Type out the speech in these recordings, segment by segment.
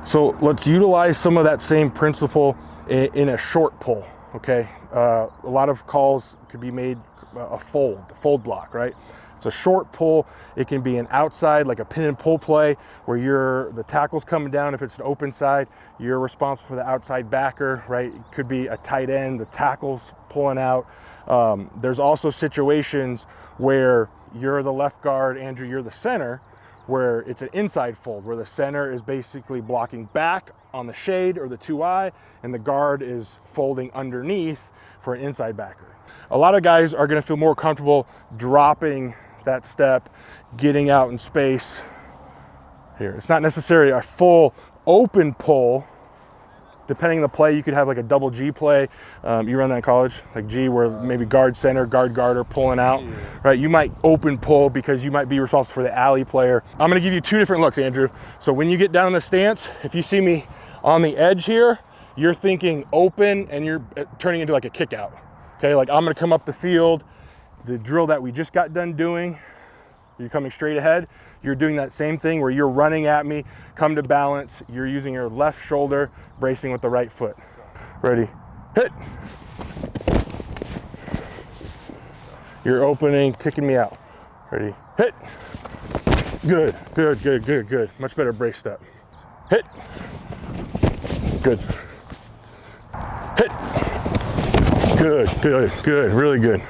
So let's utilize some of that same principle in a short pull, okay? A lot of calls could be made a fold block, right? It's a short pull. It can be an outside, like a pin and pull play, where the tackle's coming down. If it's an open side, you're responsible for the outside backer, right? It could be a tight end, the tackle's pulling out. There's also situations where you're the left guard, Andrew, you're the center, where it's an inside fold, where the center is basically blocking back on the shade or the 2-eye, and the guard is folding underneath for an inside backer. A lot of guys are gonna feel more comfortable dropping that step, getting out in space here. It's not necessarily a full open pull. Depending on the play, you could have like a double G play. You run that in college, like G, where maybe guard center, guard are pulling out, right? You might open pull because you might be responsible for the alley player. I'm gonna give you 2 different looks, Andrew. So when you get down in the stance, if you see me on the edge here, you're thinking open and you're turning into like a kick out. Okay, like I'm gonna come up the field, the drill that we just got done doing, you're coming straight ahead, you're doing that same thing where you're running at me, come to balance, you're using your left shoulder, bracing with the right foot. Ready, hit. You're opening, kicking me out. Ready, hit. Good. Much better brace step. Hit. Good. Hit. Good, really good.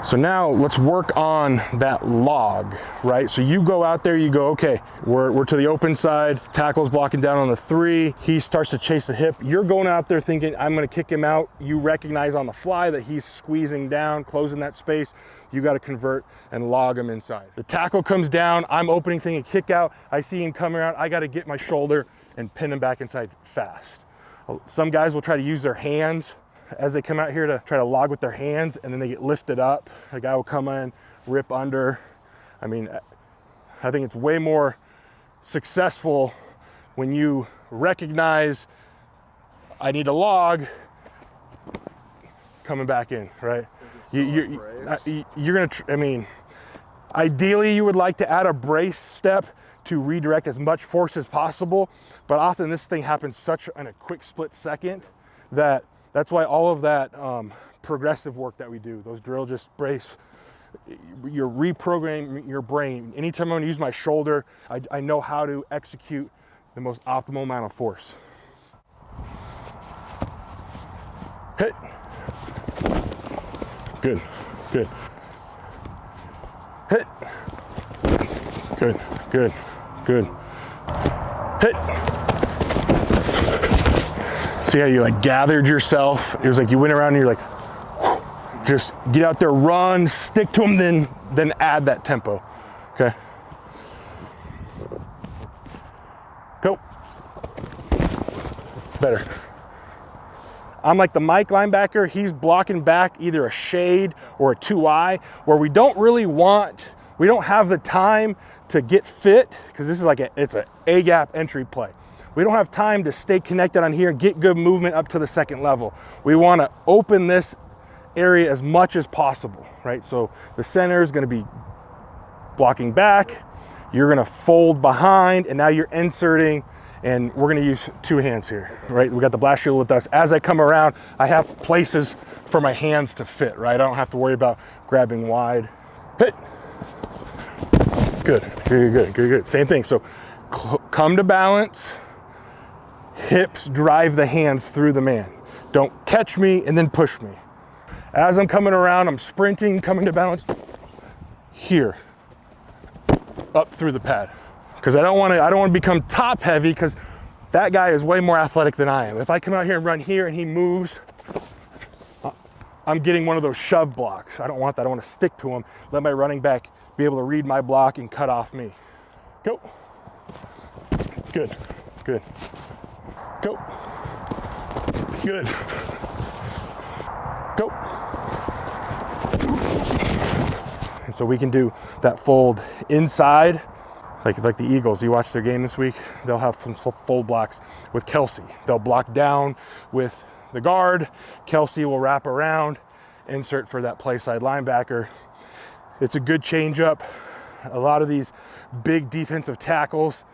So now let's work on that log, right? So you go out there, you go, okay, we're to the open side, tackle's blocking down on the 3, he starts to chase the hip. You're going out there thinking, I'm gonna kick him out. You recognize on the fly that he's squeezing down, closing that space. You gotta convert and log him inside. The tackle comes down, I'm opening, thinking kick out. I see him coming around, I gotta get my shoulder and pin him back inside fast. Some guys will try to use their hands as they come out here to try to log with their hands, and then they get lifted up. A guy will come in, rip under. I mean, I think it's way more successful when you recognize I need a log, coming back in, right? You're gonna, I mean, ideally you would like to add a brace step to redirect as much force as possible, but often this thing happens such in a quick split second that that's why all of that progressive work that we do, those drill just brace, you're reprogramming your brain. Anytime I'm gonna use my shoulder, I know how to execute the most optimal amount of force. Hit. Good. Hit. Good. Hit. See how you like gathered yourself? It was like you went around and you're like, whew, just get out there, run, stick to them, then add that tempo, okay? Go. Better. I'm like the Mike linebacker, he's blocking back either a shade or a 2-eye, where we don't have the time to get fit, because this is like it's an A-gap entry play. We don't have time to stay connected on here and get good movement up to the second level. We want to open this area as much as possible, right? So the center is going to be blocking back, you're going to fold behind, and now you're inserting, and we're going to use 2 hands here, right? We got the blast shield with us. As I come around, I have places for my hands to fit, right? I don't have to worry about grabbing wide. Hit. Good. Same thing. So come to balance. Hips drive the hands through the man. Don't catch me and then push me. As I'm coming around, I'm sprinting, coming to balance. Here, up through the pad. Because I don't want to become top heavy, because that guy is way more athletic than I am. If I come out here and run here and he moves, I'm getting one of those shove blocks. I don't want that. I want to stick to him, let my running back be able to read my block and cut off me. Go. Good. Go. Good. Go. And so we can do that fold inside, like the Eagles. You watch their game this week, they'll have some fold blocks with Kelsey. They'll block down with the guard. Kelsey will wrap around, insert for that play side linebacker. It's a good change up. A lot of these big defensive tackles,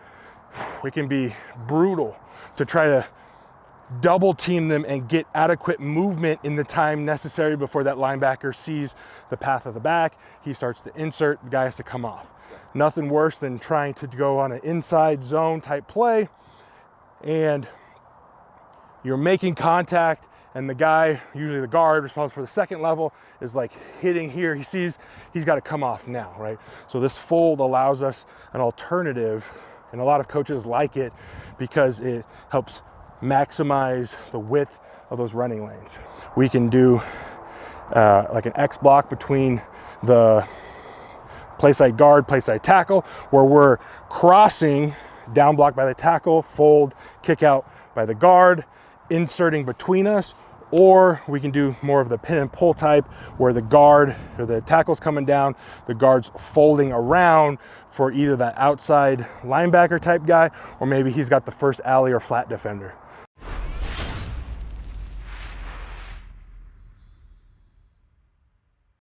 it can be brutal to try to double team them and get adequate movement in the time necessary before that linebacker sees the path of the back. He starts to insert, the guy has to come off. Nothing worse than trying to go on an inside zone type play and you're making contact and the guy, usually the guard responsible for the second level, is like hitting here. He sees he's got to come off now, right? So this fold allows us an alternative, and a lot of coaches like it because it helps maximize the width of those running lanes. We can do like an X block between the play side guard, play side tackle, where we're crossing, down block by the tackle, fold, kick out by the guard, inserting between us, or we can do more of the pin and pull type where the guard or the tackle's coming down, the guard's folding around for either that outside linebacker type guy, or maybe he's got the first alley or flat defender.